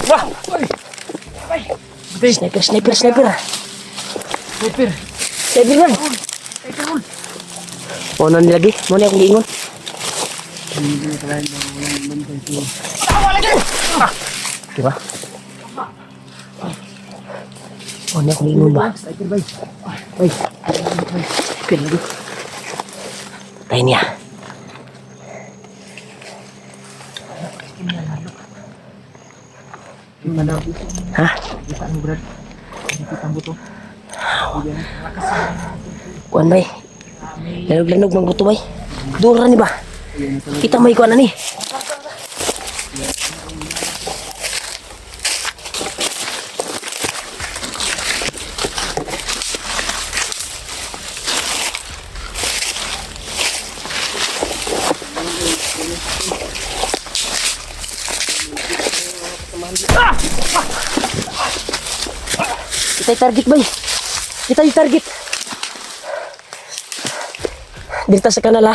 Wah! Sniper, sniper, sniper. Super. Sniper yan. Mau na nilagi? Mau na akong giingon? Diba? Mau na akong giingon ba? Bay. Sniper lagi. Tayo niya. Ha? Kuan bay. Lanog-lanog mang buto bay. Dura ni ba? Kita may kuan ani. Kita target bay. Kita target. Dito sa kanala.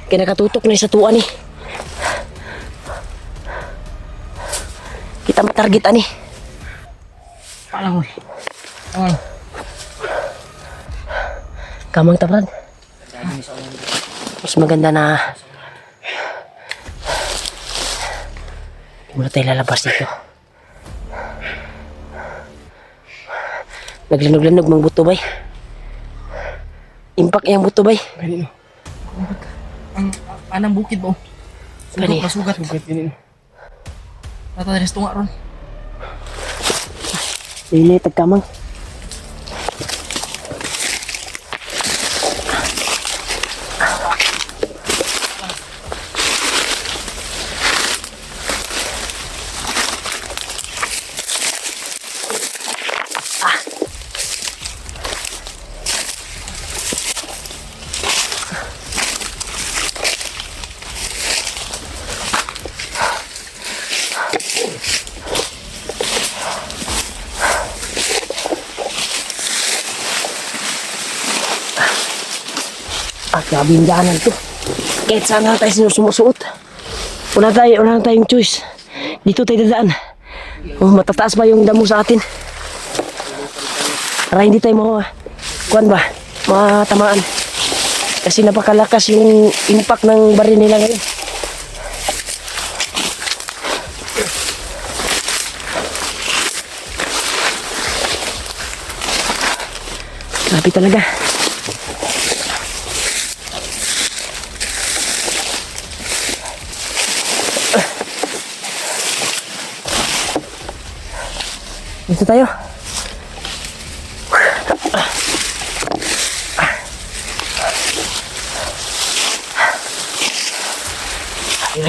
Kaya nakatutok na sa tuwa ni. Kita matarget ani. Palang mo. Oh. Kamang tabrad. Mas maganda na muna tayo lalabas dito. Naglanog-lanog mang buto bay. Impact yung buto bay. Kanino? Ang anang bukid ba? Kani? Masugat. Sugat kanino? Natadalas tunga ron. Ini tagkamang. Grabe yung daanan to. Kahit saan na tayo sumusuot. Wala tayong choice. Dito tayo dadaan. Matataas pa yung damo sa atin. Para hindi tayo matamaan. Kasi napakalakas yung impact ng baril nila ngayon. Grabe talaga. Dito tayo. Ayun.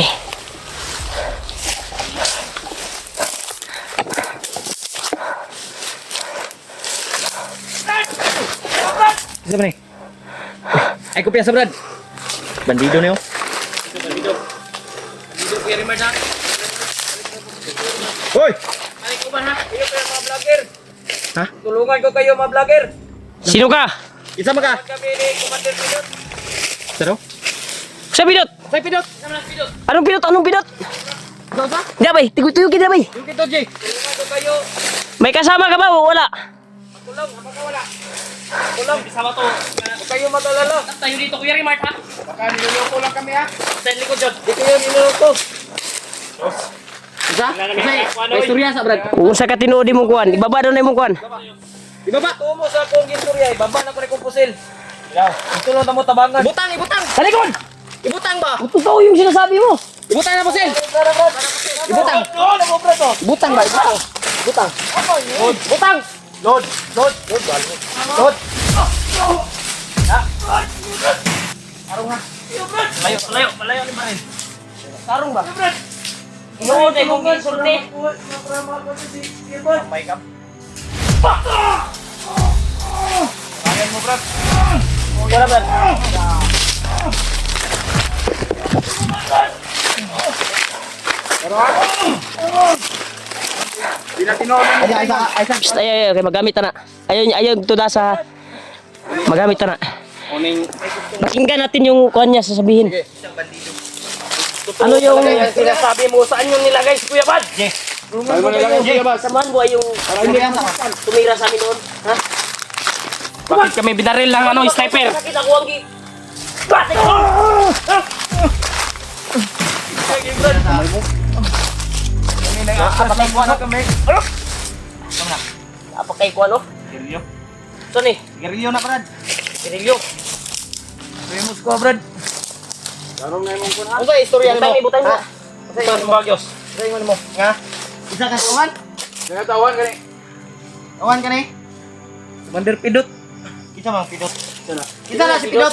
Isa ba ni? Ay, kopiya sa Brad. Bandido niyo. Bandido kaya rin man. Hoy! Ay, ko ba ha? Kayo kaya mga vlogger. Ha? Tulungan ko kayo mga vlogger. Sino ka? Isa ka? Kami ni Commander Pidot. Saro? Sa Pidot? Say Pidot. Sama lang Pidot. Anong Pidot? Anong Pidot? Ikaw ba? Hindi bay, tigutuyugin na bay. Yung Pidot, Jay. Tulungan ko kayo. May kasama ka ba o wala? Magkulong, makawala. Kulong, isama to. Huwag kayo matalala. Tayo dito, Kuya Rimart, ha? Baka niluloko lang kami, ha? Sa likod dyan. Dito yun, niluloko. Isa? May istorya sa Brad. Kung sa katinood mo kuan, ibaba daw na mo kuan. Ibaba? Tumo sa akong ginturya, ibaba na ko rin kong pusil. Ito lang na mo tabangan. Ibutang, ibutang! Sa likod! Ibutang ba? Totoo yung sinasabi mo. Ibutang na pusil! Ibutang! Ibutang ba? Ibutang! Ibutang! Ibutang! Load! Load! Load! Load! Tarong ha! Malayo! Malayo! Malayo ni Marin! Tarong ba? Load ay mong insulti! May kam! Kaya mo, Brad! Wala, Brad! Psst, ayaw, kay magamit na. Ayaw tuda sa magamit na. Pakinggan natin yung kuan niya sasabihin. Ano yung sinasabi mo? Saan yung nilagay si Kuya Bad? Saan mo nilagay yung Kuya Bad? Samahan mo ay yung tumira sa amin noon. Ha? Bakit kami binaril ng sniper? Nakita ko ang Bakit ko? Napakay ko ano? Napakay ko ano? Sirilyo? Ito ni, Sirilyo na, Brad. Sirilyo. Famous ko, Brad. Karong na yung kuna. Ano ba istorya mo? Ibutay mo. Ito, Bagyos. Ibutay mo. Nga? Isa ka sa Nagatawan ka ni. Awan ka na eh. Commander Pidot. Kita mang Pidot. Kita na si Pidot.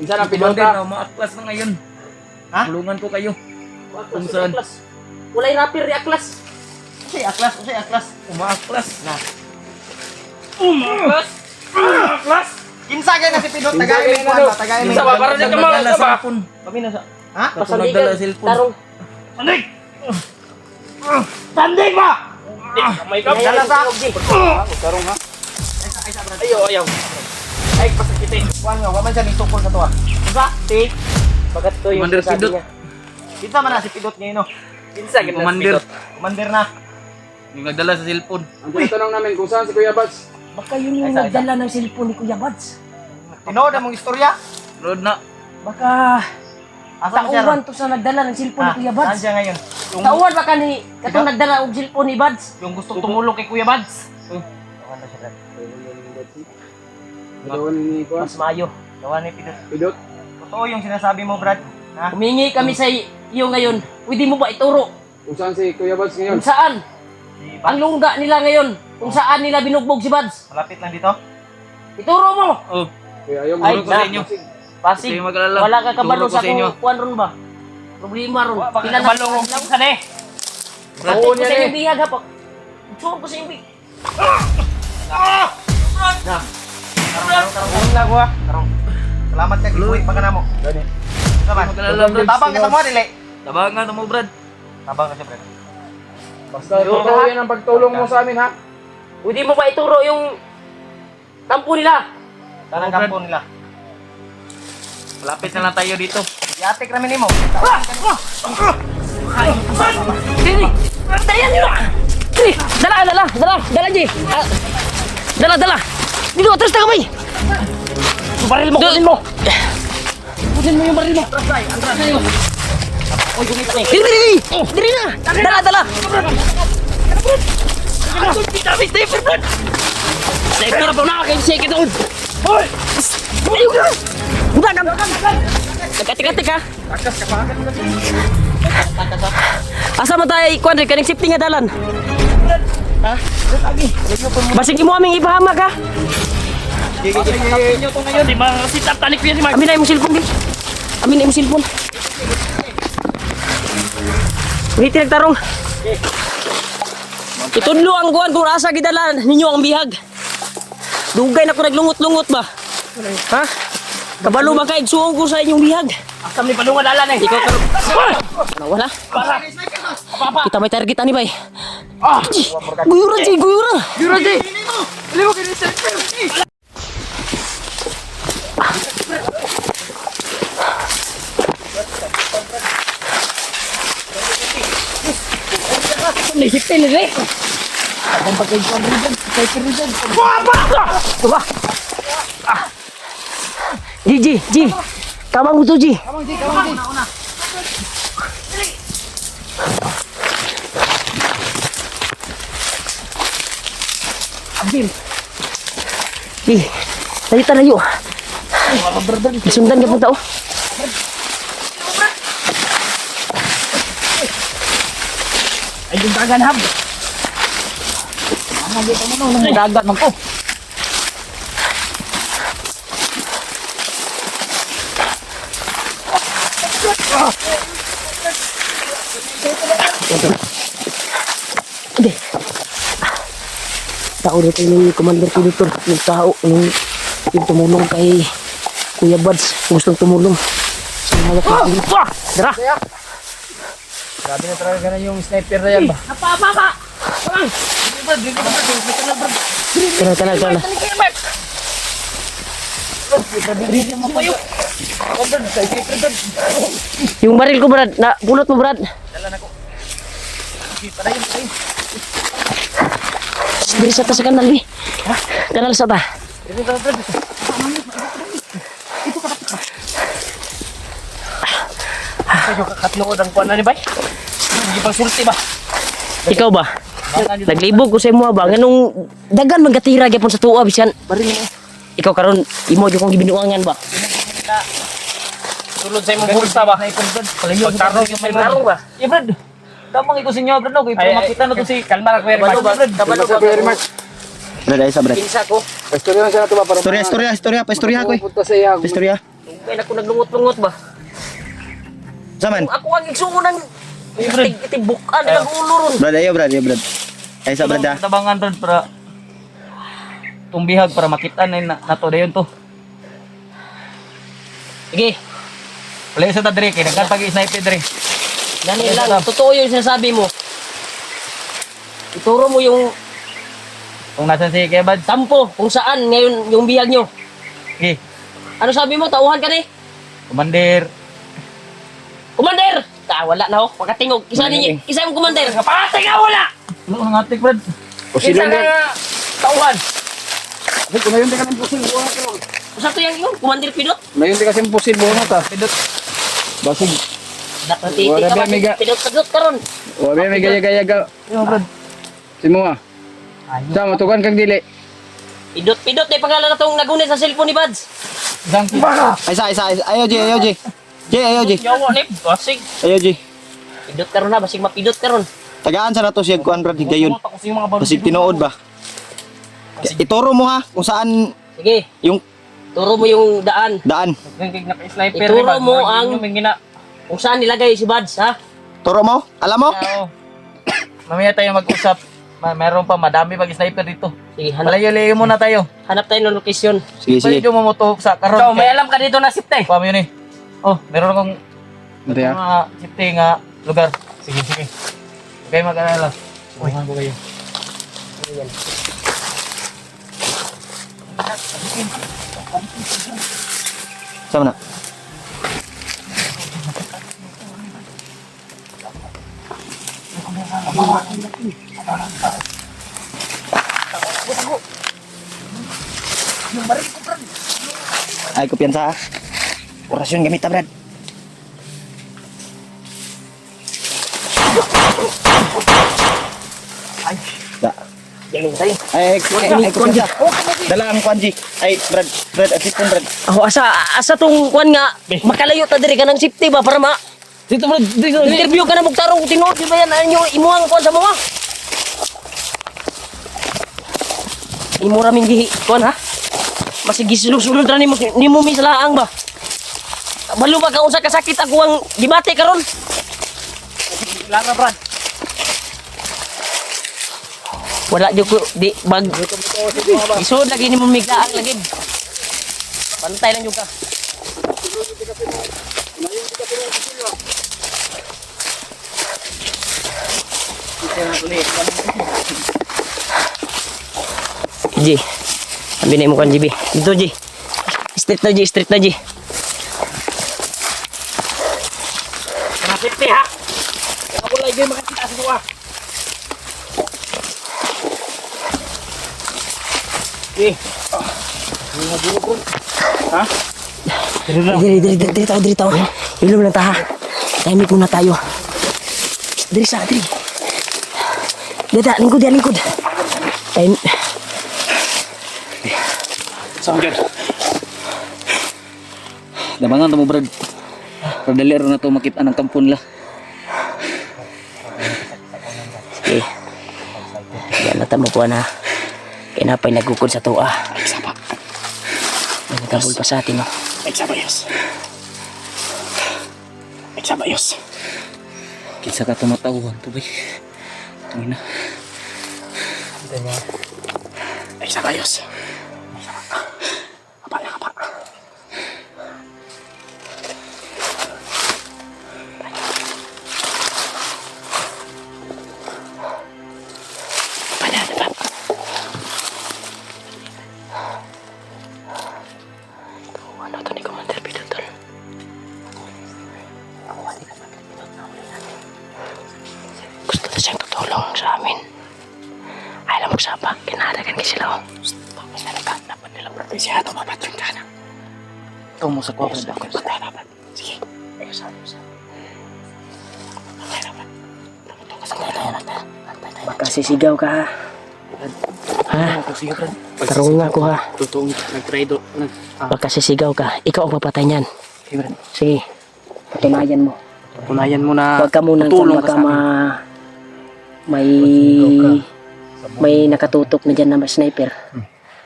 Insan ang Commander pidota. na, umaaklas na ngayon. Ha? Tulungan ko kayo. Kung saan? Walay rapper di aklas. Usay aklas. Umaaklas. Na. Umaaklas. Umaaklas. Kinsa kay na si Pidot Kinsa tagay kay mi na kuan daw? ba tagay mi. Kinsa ba? Para siya kamang Nagdala sa ba? cellphone. Kami na sa... Ha? Pasunod Pasandigan. dala cellphone. Tarong. Sandig! Sandig ba? May Dala sa Karong ha. Ayaw. Ay, pasakit eh. kuan nga wa man siya ni tukol sa tuwa. Diba? Ti? Bagat to yung Commander sinasabi Pidot. niya. Kinsa man na si Pidot ngayon no? Kinsa gid Commander. Commander na. Yung nagdala sa cellphone. Ang tinatanong namin kung saan si Kuya Bad. Baka yun yung nagdala ng cellphone ni Kuya Bads. Tinood among istorya. Road na. Baka Asa mo siya? tauhan to sa nagdala ng cellphone ni Kuya Saan Bads. siya ngayon? Yung Tauhan baka ni katong nagdala og cellphone ni Bads. yung gustong tumulong kay Kuya Bads. Tauhan na siya Brad. Katawan ni Kuya. Mas mayo. Gawa ni Pidot. Pidot. Totoo yung sinasabi mo, Brad. Ha? Humingi kami sa iyo ngayon. Pwede mo ba ituro Kung saan si Kuya Bad ngayon? kung saan Si ang lungga nila ngayon? Kung saan nila binugbog si Bads? malapit lang dito. Ituro mo! Oh, Kuya ayaw Ay, mo. ko sa inyo. Pasig, Huwag kayong mag-alala. wala ka kabalo Ituro ko sa sa inyo. kung kuwan ron ba? Problema ron. Baka Kilala kabalong ka og lang. kinsa ni. Atay Oo ko niya sa eh. iyong bihag ha po. Itsuro ko sa iyong bihag. Karong lang wa. Karong. Salamat kay Kuy pa kana mo. Gani. Naman. Mag-alala, Brad. Tabang ka sa mo dili. Tabangan mo, Brad. Tabang ka siya, Brad. Basta totoo yan ang pagtulong mo sa amin ha. Pwede mo ba ituro yung kampo nila? Tanang Brad. kampo nila. Malapit na lang tayo dito. Yatik ramen nimo. Dili! Dayan nyo! Dili! Dala, Ji! Dala! Dito, atras na kamay! Yung baril mo, kunin mo! Kunin mo yung baril mo! Atras na yun! Dili na! Dala! Sniper, Brad! Sniper, pa na kayo siya kita! Hoy! Ayaw ka! Buka ka! Nagkatik-katik ha! Asa mo tayo ikuan rin, kaning safety nga dalan. Ha? Basig mo aming ipahamak ha? Inyo to ngayon. Di mga sitap tanik ko yan si Mark. Amin na yung cellphone, Gil. Amin na yung cellphone. Ngiti nagtarong. Itudlo ang kuan kung asa gidalan ninyo ang bihag. Dugay na ko naglungot-lungot ba? Ha? Kabalo ba kayo suong ko sa inyong bihag? Asam ni Palungan alan eh. Ikaw karon. Wala. Kita may target ani bay. Guyura Ji, guyura. Yura, Jay. Liwo kayo sa Nisipin ni Rek. Diba? Ji. Kamang buto, Ji. Abdil. Ji, tayo. Sundan ka pong tao. Ay, yung dagan hab. Dagat man ko. Ade. Tao dito yung Commander Pilitor. Yung tao, yung tumulong kay Kuya Bads. Gustong tumulong. Sinawak na dito. Dara! Grabe na talaga na yung sniper na yan ba? Tara. Yung baril ko, Brad. Na, pulot mo, Brad. Dala na ko. Sige, padayon. Diri sa ta sa kanal, bi. Kanal sa ta. Dito ka, Brad. Kayo kakatlood ang kuwan na ni bay. Hindi pa sulti ba? Ikaw ba? Naglibog ko sa imo ba? Nganong dagan magkatira gyapon sa tuwa bisan. Baril mo. Ikaw karon imo jud kong gibinuangan ba? Sulod sa imong bulsa ba? Palayo tarong yung may tarong ba? Eh Brad. Tamang iko sinyo Brad no, kay makita na to si Kalmar Kuya Brad. Kabalo sa Kuya Remark. Brad, ay sa Brad. Pinsa ko. Pastorya lang siya na ito ba? Para Istorya ko eh. Pupunta sa iya. Istorya. Kaya ako naglungot-lungot ba? Saman. Ako ang igsuon ng itibukan ng ulo ron. Brad, ayo Brad. Ay sa Brad ah. Tabangan Brad para tumbihag para makita na nato dayon to. Sige, Wala sa ta dire kay nagkatag sniper dire. gani lang. Totoo yung sinasabi mo. Ituro mo yung Kung nasan si Kuya Bad. sampo kung saan ngayon yung bihag nyo. Sige, Ano sabi mo? Tauhan ka ni? Commander. Commander! Wala na ako. Pagkatingog. Isa yung commander. Kapatay ka wala! Ano ang atik Brad? O sino Isa na? ka tauhan. Ay, kung ngayon di ka ng pusil, buha ka lang. Usa to yung commander Pidot. Ngayon di kasi pusil, buha na ta. Pidot. Basig. Nakatitik Wala ka ba, ba? amiga? Pidot ka ron. O, may gaya-gaya ka. Yo Brad. Si Mua. Sa, matukan kang dili. Pidot na yung pangalan na itong nagunit sa cellphone ni Bads. Isang Isa. Ayo J. Ayo J. Yawa ni Basig. Ayo J. Pidot ka ron na. Basig mapidot ka ron. Tagaan sa nato siya kuan Brad higayon. Basig tinuod ba? Ituro mo ha kung saan Sige. yung Turo mo yung daan. daan. Naka-sniper Ituro mo ang- Kung saan nilagay si Bads, ha? Turo mo? Alam mo? Mamaya tayo mag-usap. Meron pa madami mag-sniper dito. Sige, hanap Malayo-layo muna tayo. tayo ng location. Sige. Medyo mamutok sa karon. So, may alam ka dito na sipte. Kuha mo yun eh. Oh, meron akong Ito ya. mga safety nga lugar. Sige. Huwag kayo mag-alala. Uy, ko kayo. Sama na. Ay, kumpiyansa ha. Orasyon gamit ha, Brad. Da. Yan tayo. Ay, kumpiyansa. Dala ang kwanji. Ay, Brad, at sipon, Brad. Oh, asa tong kuan nga makalayo ta diri ka ng safety ba para ma Dito bro, dito. interview ka na magtarong tinuod di ba yan anyo imuhang kuan sa mga. Imo ra mingi kuan ha. Masig gisulod ra nimo mi salaang ba. Balo ba ka unsa ka sakit ako ang gibate karon? Lara Brad. Wala di ko di bag. Isod lagi nimo miglaang lagi. Pantay lang yung ka. Ji, ambil naik mukan JB. Itu Ji. Street na Ji. Kena safety ha. Kena boleh game makan kita semua. Diri tahu. Belum na taha. Timing muna tayo. Diri sa diri. Dita, lingkod. Time. Samjad. Dabangan mo, Brad. Pagdali rin na to makita ng kampon la. Sige. Yan na tamo po na. Kaya napay nagukod sa tuwa. Sama. May nagkabul pa sa atin, no? Exabayos. Kinsa ka tumatawhan to, bay. Tangina. Exabayos. Apa. Ano to ni Commander Pidoton? Ito siyang tutulong sa amin. Ayaw lang magsapa. Kinahadagan ka sila. Tapos na nagkanapan nila. Pero siya tumapat yung kana. Ito mo sa kwa. Patay naman. Sige. Ayaw sa amin. Patay naman. Patay naman. Magkasisigaw ka ha. Ha? Tarungan nga ko ha. Totoong nag-trade. Magkasisigaw ka. Ikaw ang papatay niyan. Sige. Patunayan mo. Punayan mo na Huwag ka munang tutulong baka ka sa amin. may nakatutok na dyan na sniper.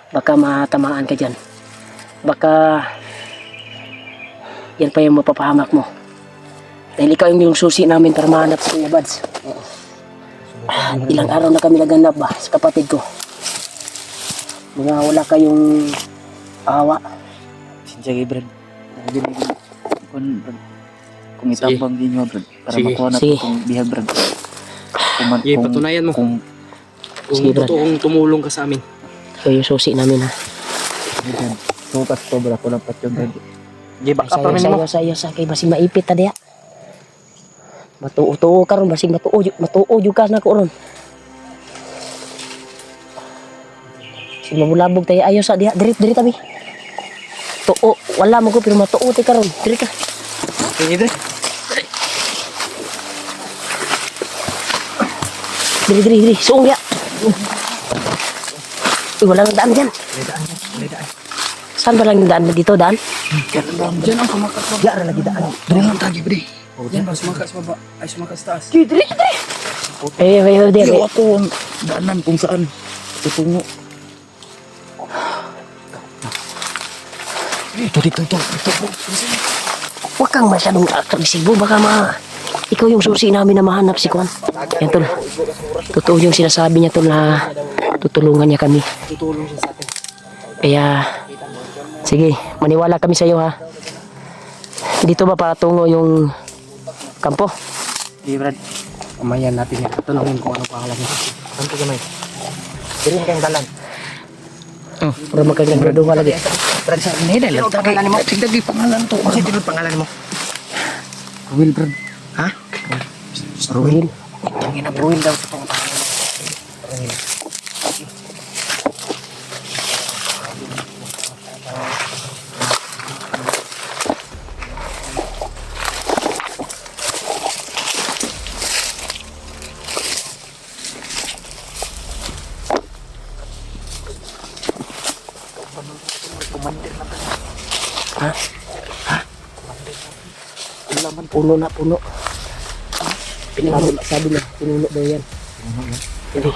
Baka matamaan ka dyan. Baka yan pa yung mapapahamak mo. Dahil ikaw yung susi namin para mahanap sa Kuya Bads. Ilang araw na kami naganap ba sa kapatid ko. Mga wala kayong awa. Sige, Brad. Kung itabang din nyo, Brad. Para Sige. makuha natin Sige. itong bihag, Brad. Sige, patunayan mo. Kung Sige, Brad. totoong tumulong ka sa amin. Ikaw yung susi namin ha. tutas to, Brad. Kulang pat yung Brad. Sige, baka Sayo, pramin mo. sayo, kay basing maipit ta diya. Matuo ka ron, basing matuo jud ka na ko ron. Si mabulabog tayo ayo sa diha, diri tabi. Tuo, wala mo ko pero matuo tayo karon. Diri ka. Sige, Brad. Diri. Suong ya. Wala nang daan diyan. Saan ba lang yung daan dito, daan? Diyan ang sumakat sa baba. Yara lagi daan. Doon lang tagi, bre. Diyan ba sumakat sa baba? Ay, sumakat sa taas. Diri. Diri. Iyo, ako ang daanan kung saan tutungo. Dito. Huwag kang masyadong agresibo, baka ikaw yung susi namin na mahanap si Kwan. Yan tol. Totoo yung sinasabi niya tol na tutulungan niya kami. Tutulong siya sa atin. Kaya, sige, maniwala kami sa iyo ha. Dito ba patungo yung kampo? Sige, Brad. Kamayan natin yan. Tanungin kung ano pangalan niya. Saan ka gamay? Dirin kayong dalan. Para magkagandado ka lagi. Brad, saan nila? Ano pangalan mo? Tigdag yung pangalan to. Kasi tinod pangalan mo. Will, Brad. Ha? Ruhin. Tangin na Bruin daw sa pangalan mo. Puno na, puno. Sabi niya, puno daw yan. Hindi.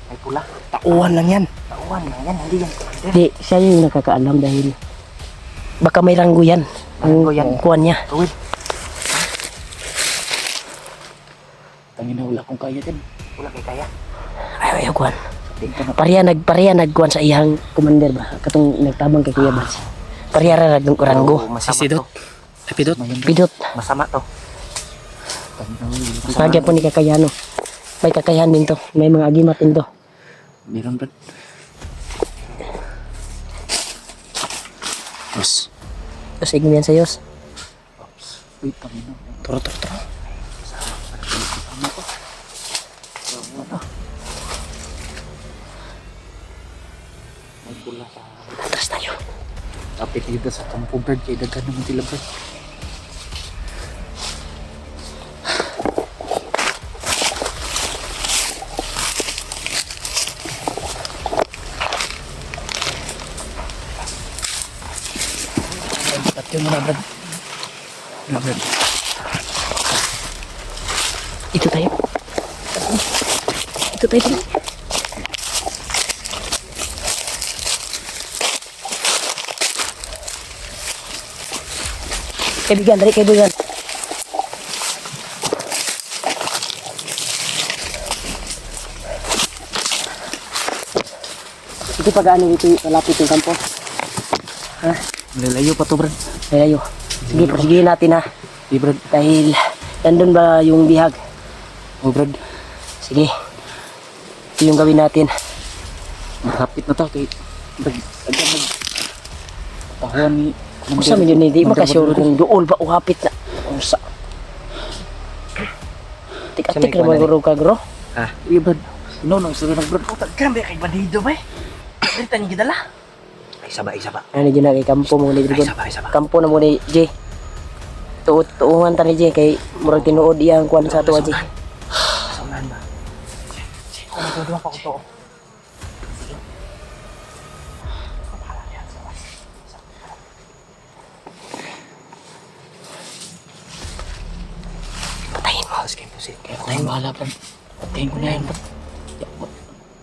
May pula. Tauhan lang yan. Hindi yan. Hindi, siya yung nakakaalam dahil baka may ranggo yan. Ang kuwan niya. Tangin na, wala akong kaya din. Wala kay kaya. Ayaw kuwan. Pareha nagkuwan sa iyang commander ba? Katong nagtabang kay Kuya Bats. Pareha ra ranggo. Masisidot. Epidot. Pidot. Masama to. Nagyan po ni kakayano. May kakayahan din to. May mga agimat din to. Meron, Brad. Os. Tapos ignan yan sa Diyos. Wait, tangin na. Turo. Atras tayo. Kapit dito sa kampo, Brad. Kaya dagan naman sila, Brad. Tatyo mo na, Brad. Brad. Ito tayo. Ito tayo. Kaibigan. Ito pag-ano dito, malapit yung kampo. Ha? Lalayo pa to, Brad. Ayayo. Sige, prosigin natin ha. Hey, Brad. Dahil, nandun ba yung bihag? Oh, Brad. Sige. Ito yung gawin natin. Malapit na to. Kaya, Brad, agad tahuan ni... Kung sa yun, hindi makasure kung doon ba uhapit na. Kung sa. Atik naman guro ka, guro. Iya Brad. Nonong sila ng Brad. Grabe kay bandido ba eh. Dito niya gidala. Ay, saba. Ano dyan na kay kampo mo ni Dragon. Kampo na mo ni Jay. Tuungan ta ni Jay kay murag tinuod iya ang kuan sa ato Jay. Samahan ba? Dua pa ko to. Patayin mo. Mas kayo pusit. Kaya Ako yung bahala Brad. Patayin ko na yan Brad.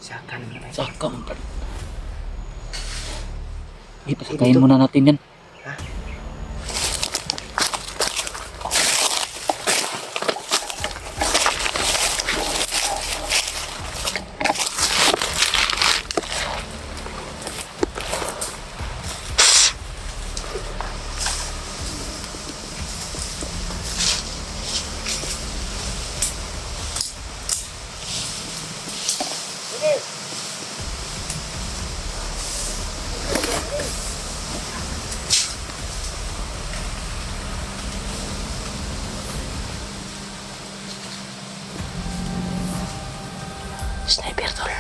sakan mo na. Sakam Brad. Patayin muna natin yan. Sniper tol.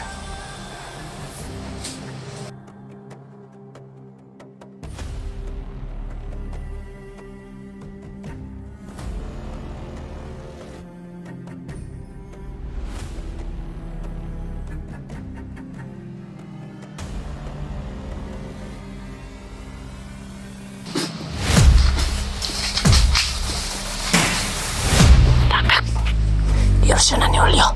Takak. Diyorsun na ni Julio.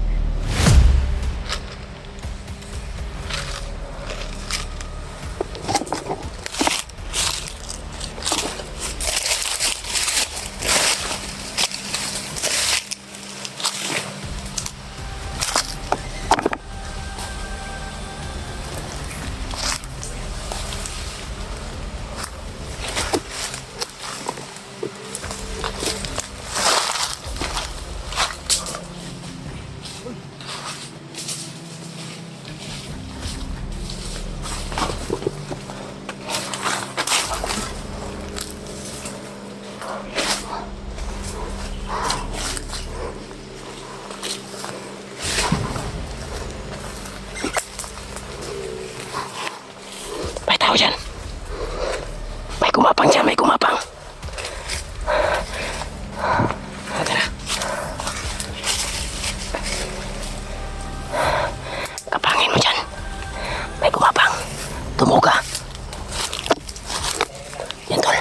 May tao dyan. May kumapang dyan, may kumapang. Tara. Kapangin mo dyan. May kumapang. Tumuga. Yan tol.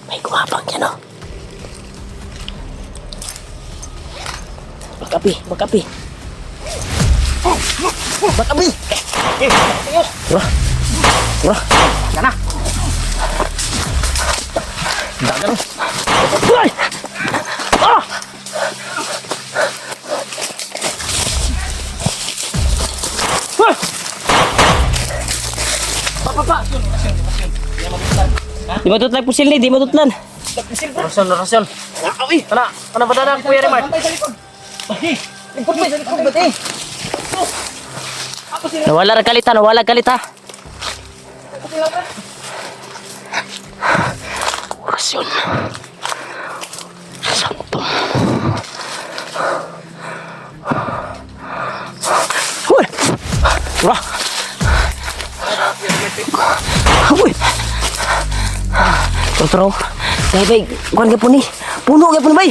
May kumapang dyan oh. Bakapi. Bakapi. Wah, sana. Dagan. Woi. Ah. Wah. Pak. Di matutlan pusil ni, di matutlan. Rason. Awi. Kana badana Kuya Remart. Likod mo, sa likod ba eh? Nawala kalita. Orasyon. Sampung. Uy! Wah! Uy! Kontrol. Bay, kuan ka po ni. Puno ka po ni, bay.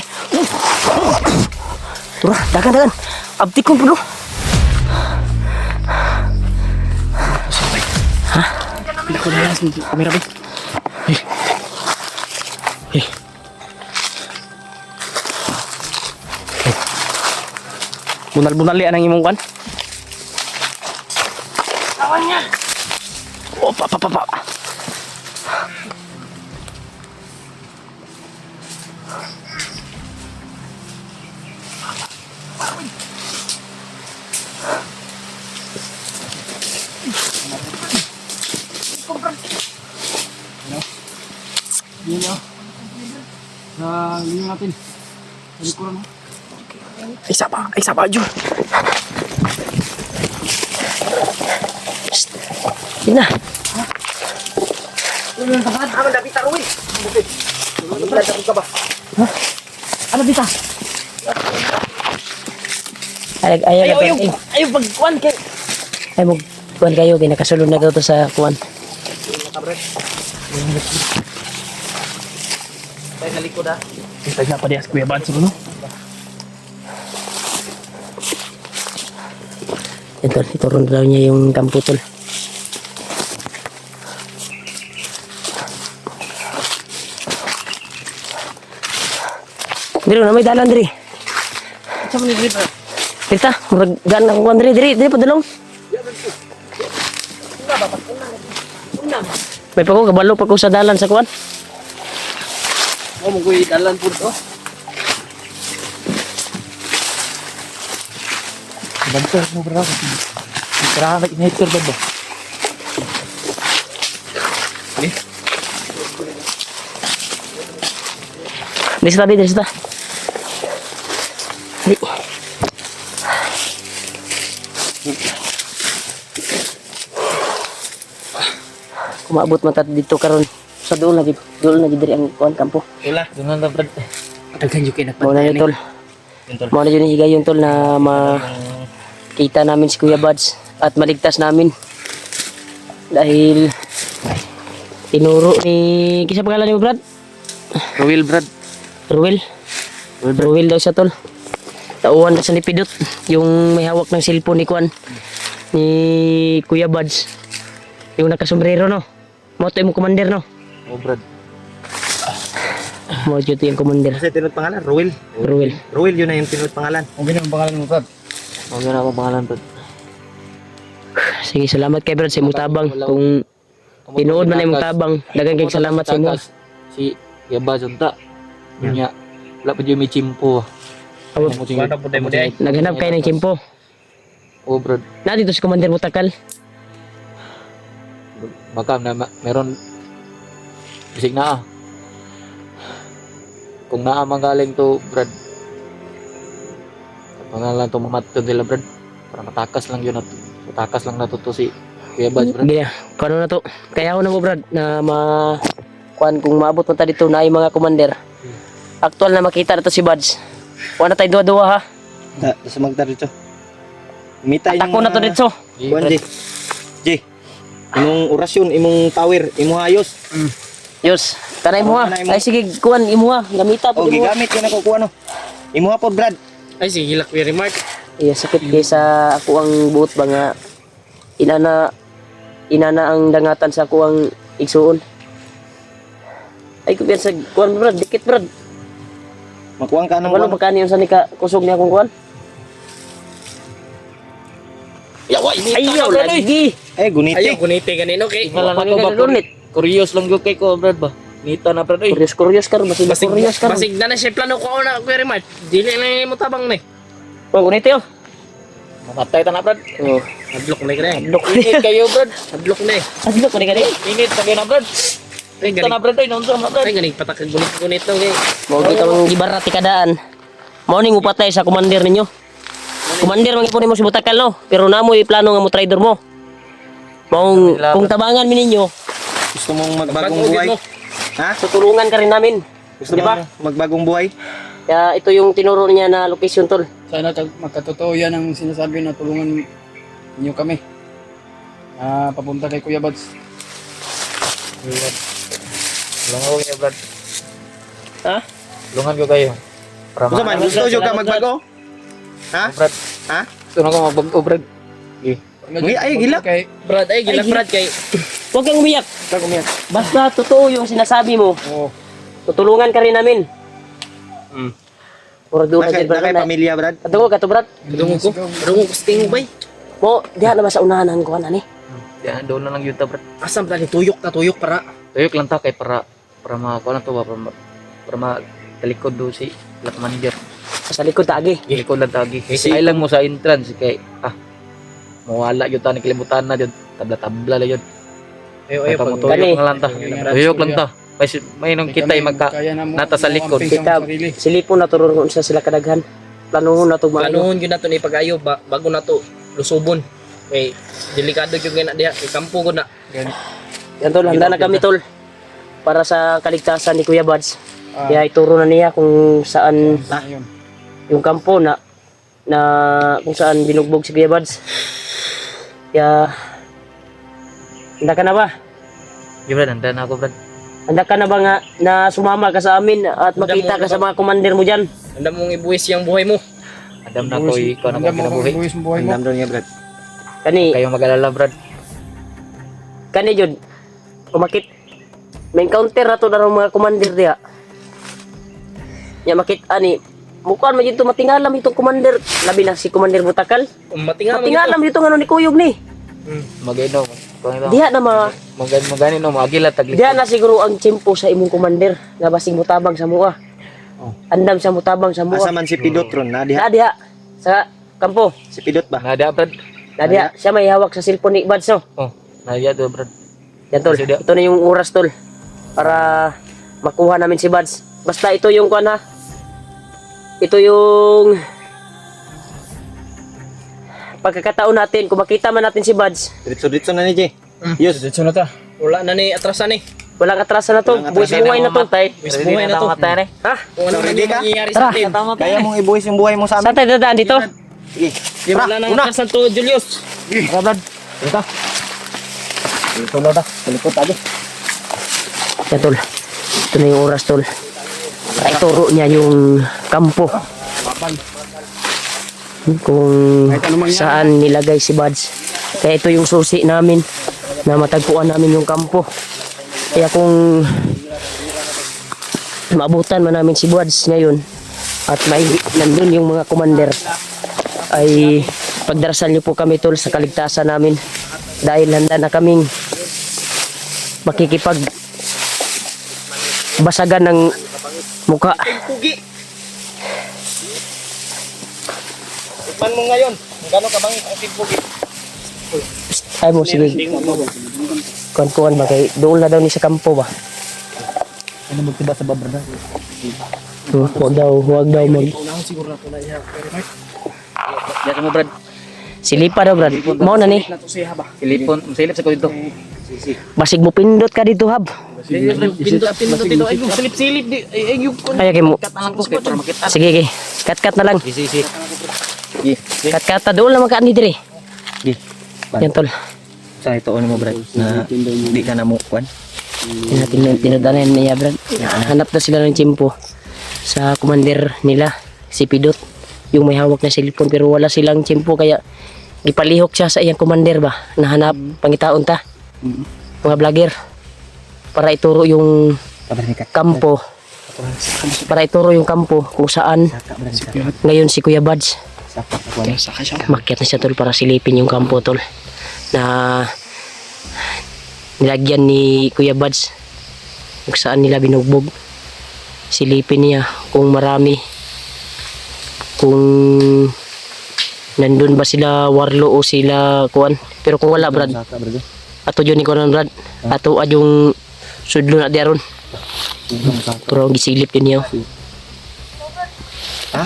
Turah, dagan. Abdi kong puno. Pinako na lang sa kamera ba? Bunal-bunal yan ang imong kan? Awan niya. Oh, pa. Yun natin. Likuran mo. Isa pa, Jun. Yun na. Aman dapat taruhin. Ano bita? Ayaw pagkuhan kay. Ay mo kuhan kayo kay nakasulod na daw to sa kuhan. Tayo sa likod ha. Kita niya pa di as Kuya Bad siguro. Ito, ituro daw niya yung kampo tol. Diri na may dalan diri. Saan mo ni Grip? Kita, murag gan ako kuhan diri padulong. May pa ko kabalo pa ko sa dalan sa kuhan. Oh, mungkoy dalan po to. Banter mo bro. Tara ka inator ba ba? Diri sa. Di. Kumabot man ta dito karon sa doon lagi diri ang kuan kampo. Wala, doon na brad. Daghan yung kinagpad. Mao na yun tol. Mao na yun higayon tol na makita namin si Kuya Buds at maligtas namin. Dahil tinuro ni kisa pangalan ni mo Brad? Ruel Brad. Ruel daw siya tol. Tauhan na sa lipidot yung may hawak ng cellphone ni Kuan ni Kuya Buds. Yung nakasombrero no. Mo to yung commander no. Oh Brad. Mo to yung commander. Kasi tinod pangalan, Ruel. Ruel. Yun na yung tinod pangalan. Kung ganyan ang pangalan mo Brad. Huwag na akong pangalan Brad. Sige, salamat kay Brad sa imong tabang. Kung tinuod man imong tabang, daghang kay salamat sa imo. Si Yaba Junta. Nya. Wala pa dyan may chimpo. Oh, Wala po tayo mo di ay. naghanap kayo ng kimpo. Oh Brad. Na dito si Commander Mutakal. Baka na meron bisig na ah. Kung naa magaling to Brad. Pangalan to mamatod nila Brad. Para matakas lang yun at matakas lang natuto si Kuya Bad Brad. Gina, kung ano na to. Kaya ako na mo Brad na kuan kung maabot mo ta dito na yung mga commander. Aktual na makita na to si Buds. Kuha na tayo duwa-duwa ha. Sa magtar dito. Mitay Atako na to dito. Kuan J. Imong orasyon, imong power, imong hayos. Yus, kanay mo ha. Kanay mo. Ay sige, kuan imo ha. Gamita po O imo. gigamit yun ako kuha no. Imong pod Brad. Ay, sige, hilak very mark. Iya sakit kaysa ako ang buot ba nga inana ang dangatan sa ako ang igsuon. Ay ko sa kuan Brad, dikit Brad. Makuwang ka nang Ano kuha. ba kaniyon sa nika kusog niya akong kuan? Yawa, ini. Ayaw lagi. Guniti. Ayaw, kuniti ganino kay. Tingala na Pagka ko ba? gunit. Curious lang yung kay ko Brad ba. Nita na Brad. Ay. Kuryos kar, basig kuryos kar. Basig na siya plano ko na very mark. Dili na mo tabang ni. Oh, gunit yo. Mamatay ta na Brad. Oh, Adlok na kaya. adlok. Init kayo Brad. Adlok na. Adlok ni kani. Init kayo na Brad. Ay, Ta na galing. Brad ay nonsa na Brad. Ay, galing patak gunit to kay. Mo kita mong gibarat ti kadaan. Mao ning upatay sa commander ninyo. Commander man ipon mo si Butakal no, pero namo plano nga mo trader mo. Maong kung tabangan mi ninyo, Gusto mong magbagong Bagong buhay? mo. Ha? tutulungan ka rin namin. Gusto Di ba? mo magbagong buhay? Kaya ito yung tinuro niya na location tol. Sana magkatotoo yan ang sinasabi na tulungan niyo kami. Papunta kay Kuya Buds. Lungaw niya Brad. Ha? Lungan ko kayo. Para Gusto man, gusto nyo ka magbago? Ha? Brad. Ha? Gusto na ko magbago Brad. Uy, ay, gilak. Kay Brad, ay gilak Brad kay. Huwag kang umiyak. Kag umiyak. Basta totoo yung sinasabi mo. Oo. Tutulungan ka rin namin. Puro doon na Bakit? dyan, Brad. Nakay pamilya, Brad? Katungo ka to, Brad. Dungo ko sting bay. Mo, diha na ba sa unahan ang kuhan, ani? Yan doon na lang yun ta Brad. Asam tali tuyok para. Tuyok lang ta kay para makakuha na to ba para matalikod do si Black Manager. Sa likod taagi. Likod lang tagi. Ay lang mo sa entrance kay mawala yun ta ni kalimutan na yun. Tabla-tabla lang yun. Ayo Kaya ayo mo pag tuyok na lang ta. Kani. Tuyok lang ta. May nung kita magka nata sa likod. Kita, silipon na turon kung sila kadaghan. Planuhon na to mga planuhon yun nato ni pag-ayo bago na to lusubon. Kay delikado yung gina diha kay kampo ko na. Yan tol, handa na kami tol. Para sa kaligtasan ni Kuya Buds. Kaya ituro na niya kung saan yung kampo na na kung saan binugbog si Kuya Buds. Kaya, handa ka na ba? Di Brad, handa na ako Brad. Handa ka na ba nga na sumama ka sa amin at makita ka sa mga commander mo dyan? Handa mong ibuwis yung buhay mo. Andam na ko ikaw na mo kinabuhi. Andam daw niya, Brad. Kani, Kayo mag-alala Brad. kani jud kumakit may encounter na to na mga commander diha. Nya makit ani mukan man dito matingalam itong commander, labi na si Commander Butakal. Matingalam dito ngano ni Kuyog ni. Mag-inom. Kung ito. Diha na mga Maganin no, magilat tagli. diha na siguro ang tiyempo sa imong commander nga basig mutabang sa mua. Andam sa mutabang sa mua. Asa man si Pidot ron, na diha. Na diha sa kampo. Si Pidot ba? Nada Brad. Na diha siya may hawak sa cellphone ni Buds no. Oh, nada do Brad. Yan tol, ito na yung oras tol para makuha namin si Buds. Basta ito yung kuan ha. Ito yung pagkakataon natin kung makita man natin si Buds. Diretso na ni Jay. Yes. Dito na ta. Wala na ni atrasan eh. Walang atrasan na to. Walang Buwis atrasan buhay na to. Buwis buhay na to. Matay Ha? Kung ano Ready man ka? mangyayari Tara. sa atin. Kaya mong ibuhis yung buhay mo sa Saan amin. tayo dadaan dito? Sige. Di wala nang atrasan to, Julius. Tara, Brad. Dito. Dito na ta. Talikot tayo. Yan tol. Ito na yung oras tol. Para ituro niya yung kampo. Kung saan nilagay si Buds. Kaya ito yung susi namin na matagpuan namin yung kampo. Kaya kung maabutan man namin si Buds ngayon at may nandun yung mga commander ay pagdarasal niyo po kami tol sa kaligtasan namin dahil handa na kaming makikipag basagan ng mukha. Pugi. Tikman mo ngayon. Kung gano'n kabangit ang pugi. Ay mo sige. Kuan ba kay doon na daw ni sa kampo ba? Ano magtiba sa babra na? Huwag daw mag Unahon siguro na ito na iya. Pero Mark, Diyan mo Brad. silipa daw Brad. Mao na ni. na ito siya ba? Silip sa ko dito. Basig mo pindot ka dito hab. Pindot dito. Ay, yung silip-silip. Ay, yung Kaya kay mo. Talang ko kay para makita. Sige ge. Kat na lang. Isi. Kat doon lang makaani dire. Gi. Yan tol. Sa ito mo, Brad. Na di ka na mo kwan. Tinadanan niya Brad. Hanap na sila ng tiyempo sa commander nila si Pidot. Yung may hawak na cellphone pero wala silang tiyempo kaya gipalihok siya sa iyang commander ba. Nahanap pangitaon ta. Mga vlogger para ituro yung kampo kung saan ngayon si Kuya Buds makyat na siya tol para silipin yung kampo tol na nilagyan ni Kuya Buds kung saan nila binugbog. Silipin niya kung marami, kung nandun ba sila warlo o sila kuan. Pero kung wala Brad, ato dyan ni Kuan Brad, ato yung sudlo na diaron. Pero gisilip din niya. Ha?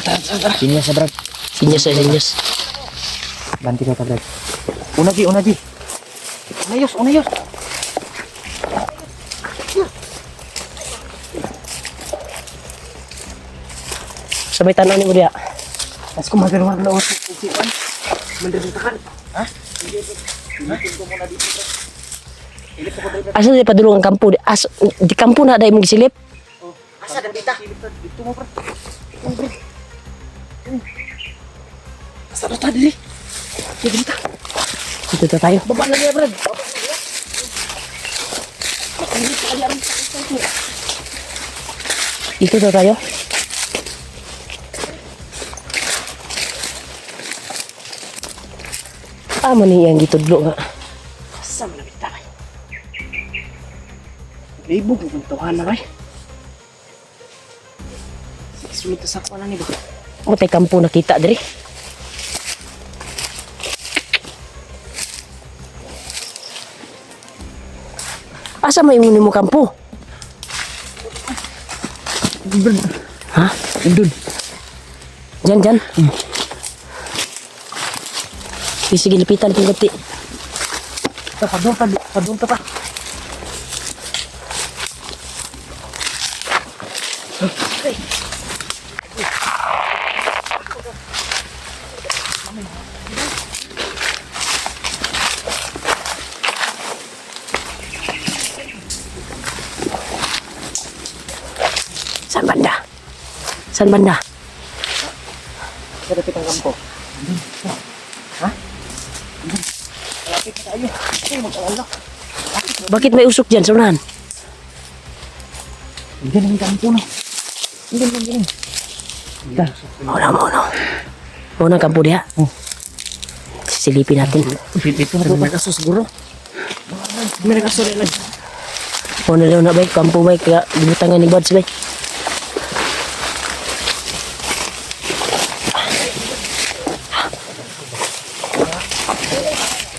Sinyas sa Brad. Sinyas. Banti ka Brad. Una Gi. Unayos. Sa may tanaw ni mo diya. Mas kumagawa na ako. Asa di padulong ang kampo? Di kampo na dahil mong gisilip? Asa dan kita? Asa ba tadi? Dito na tayo. Baba na niya Brad. Dito na tayo. Amo ni yang gitudlo nga. Asa man nabita kay. Libog ng tuhan na bay. Sulit sa ko na ni ba. Mo tay kampo nakita diri. Asa may mo kampo? Ha? Doon. Diyan. Sige, lipitan kong gati. Padung pa. Saan banda? Sa dapit ang kampo. Bakit may usok dyan sa unahan? Diyan ang kampo na. Mauna ang kampo diha. Silipin natin. Dito na ba kaso siguro? May kaso rin. Mauna daw na bay, kampo bay, kaya binutangan ni Buds bay.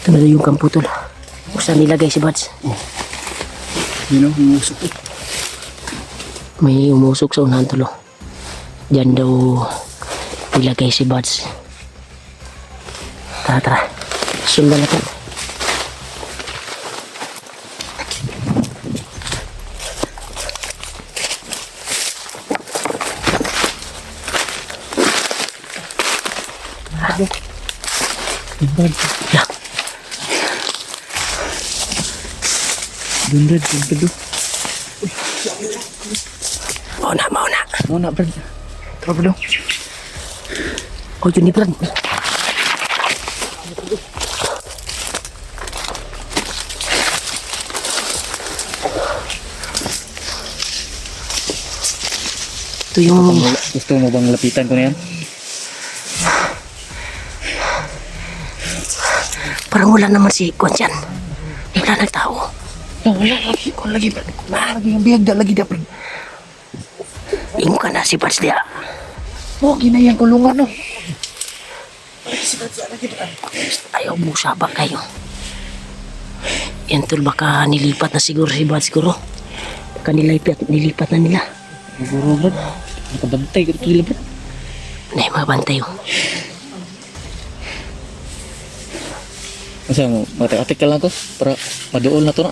Ito na daw yung kampo tol. Kung saan nilagay si Buds. Yun ang umusok eh. May umusok sa unahan tol. Diyan daw nilagay si Buds. Tara, tara. Sundan natin. Yeah. Dundad, dundad. Mauna. Muna, Brad. Tara, Brad. Oh, yun ni Brad. Ito yung... Gusto mo bang lapitan ko na yan? Parang wala naman si Kwan dyan. Wala nagtao. Wala lagi. Kung lagi, Brad. Wala lagi. Ang biyag lagi da, Brad. Ingo ka na si Buds diya. Oh, ginayang kulungan, no? Ayaw mo sabak kayo. Yan tol, baka nilipat na siguro si Buds siguro. Baka nilipat na nila. Siguro, Brad. Nakabantay ko ito nila, Brad. Nay, mga bantay oh. Masa mo, matik-atik ka lang ko para maduol na to na.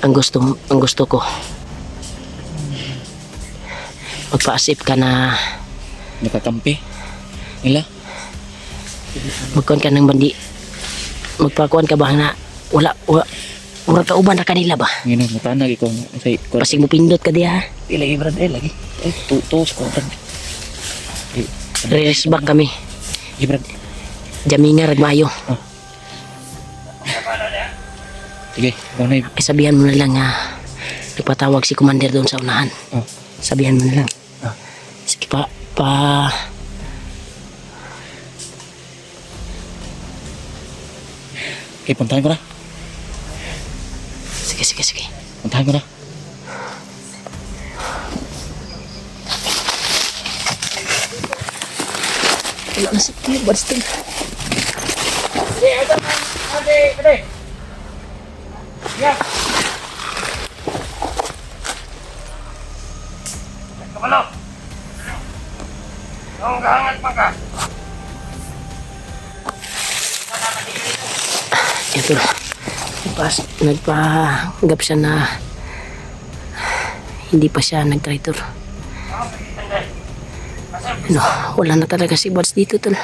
Ang gusto ko. Magpaasip ka na Nakakampi. Nila. magkuhan ka ng bandi. Magpakuhan ka ba na wala murag ka uban na kanila ba? Ngino, matanag ikaw. Say, Pasig mo pindot ka diha. lagi, Brad. Lagi. Tutos ko, Brad. Release back kami. Brad. Jaminga ragmayo. Sige, ikaw na. Ay sabihan mo na lang nga nagpatawag si Commander doon sa unahan. Oh. Sabihan mo na lang. Sige pa. Okay, puntahan ko na. Sige. Puntahan ko na. Wala na si Buds doon. Ade. Ya. Kamalo. Ang gahangat maka. Ito. Nagpa-gap siya na hindi pa siya nag-traitor. Ano, wala na talaga si Buds dito tol.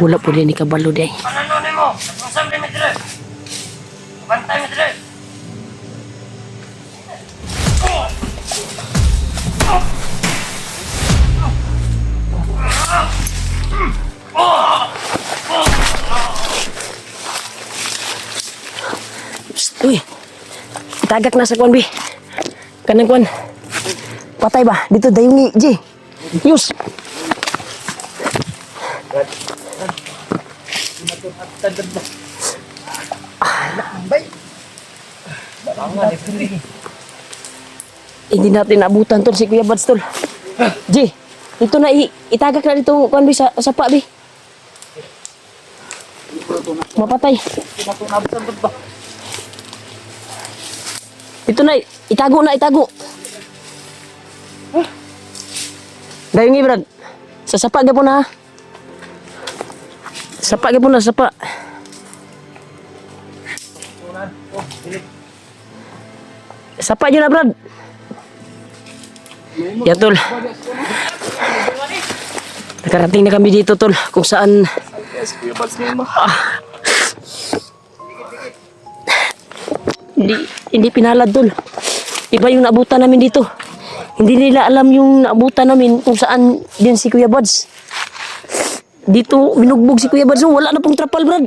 Wala po din ni kabalo day. Ano ni mo? Usam ni Midre. Bantay Midre. Uy, itagak na sa kwan, bi. Kanang kwan. Patay ba? Dito, dayungi, G. Yus. Hindi natin naabutan tol si Kuya Buds tol. G, dito na itagak na dito kwan, bi, sa sapa, bi. Mapatay. Ito na, itago. Dayungi, Brad. Sa sapa gapon na. Sapa gapon na, sapa. Sapa yun na, Brad. Yan, tol. Nakarating na kami dito, tol. Kung saan si Kuya Bats ngayon ma. Hindi pinalad tol. Iba yung naabutan namin dito. Hindi nila alam yung naabutan namin kung saan din si Kuya Buds. Dito minugbog si Kuya Buds. Oh, wala na pong trapal, Brad.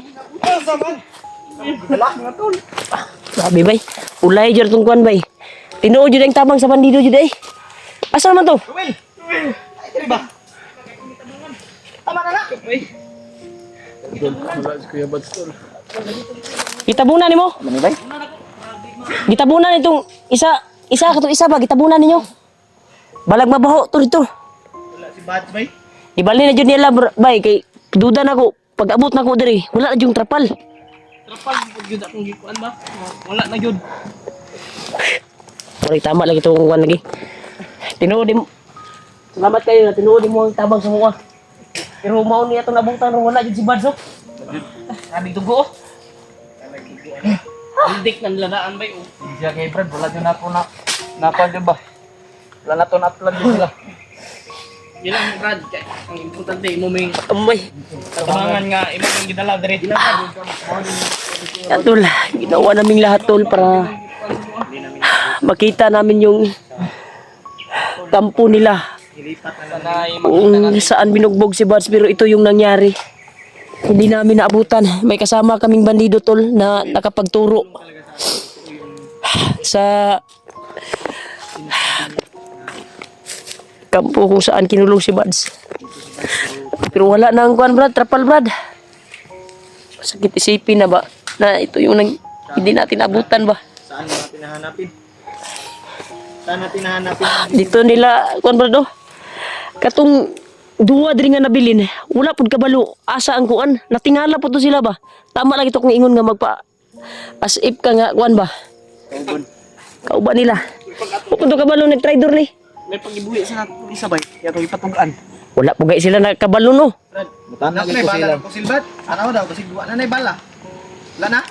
Grabe bay. Ulay jud tong kuan bay. Tinuod jud ang tabang sa bandido jud ay. Asa naman to? Gitabunan nimo? Ano ba? Gitabunan itong isa katong isa ba gitabunan ninyo? Balag mabaho to dito. Wala si Bats bay. Ibali na jud nila bay kay duda na ko pag abot na ko diri wala na jung trapal. Trapal gyud akong gikuan ba? Wala na gyud. Sorry tama lagi to kuan lagi. Tinuod mo. Salamat kayo na tinuod mo ang tabang sa mukha. Pero mao niya itong nabutan ro wala jud si Badzo. Sabi dugo oh. Indik ng ladaan bay oh. Siya kay Brad, wala yun ako napan yun ba? Wala na to na-upload yun sila. Yun lang Brad, kay ang importante mo may Amay. tabangan nga imo ang gidala dire. Tol, ginawa naming lahat tol para makita namin yung kampo nila. Sanay Kung saan binugbog si Bads pero ito yung nangyari. Hindi namin naabutan. May kasama kaming bandido tol na nakapagturo sa kampo kung saan kinulong si Bads. Pero wala na ang kuan Brad, trapal Brad. Sakit isipin na ba na ito yung hindi natin abutan ba. Saan natin hahanapin? Saan natin hahanapin? Dito nila kuan Brad oh. Katong duwa diri nga nabilin, wala pud kabalo asa ang kuan. Natingala po to sila ba. Tama lang ito kung ingon nga magpa as if ka nga kuan ba. Kauban nila. Pud to kabalo ni trader ni. may pagibuhi sa natin isa bay. Kaya to ipatugan. Wala po gay sila nakabalo no. Mutana Ano ko sila. ko silbat? Ano daw kasi duwa na nay bala. Wala na?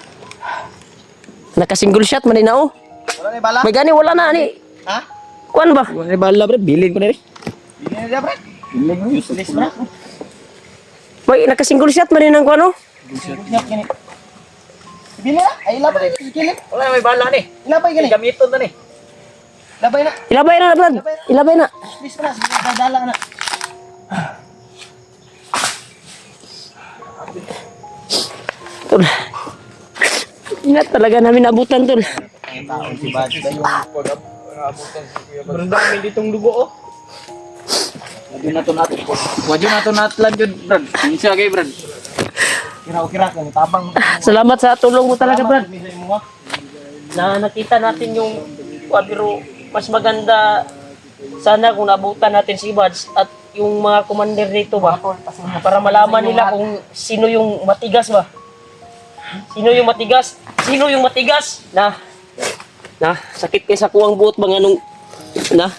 Naka-single shot man na oh. Wala nay bala? May gani wala na ni. Ha? Kuan ba? Wala ni bala Brad, bilin ko na rin. Bili na dia, pre. Bilin mo yun. Bilis na. May naka-single shot man ang kuan oh. Bili na. Ay labay kilip. Wala may bala ni. Ilabay gani. Gamiton na ni. Labay na. Ilabay na Brad. Ilabay na. Bilis na. Dadala na. Tol. Ingat talaga namin nabutan tol. Si Bad ba yung Brad dami ditong dugo oh. Wadyo na to natin. Wadyo na to natlan yun Brad. Siya kay Brad. kira-kira kang tabang. Salamat sa tulong mo talaga Brad. Na nakita natin yung pero mas maganda sana kung nabutan natin si Bads at yung mga commander dito ba para malaman nila kung sino yung matigas ba. Sino yung matigas? Sino yung matigas? Na sakit kay sa kuwang buot bang anong na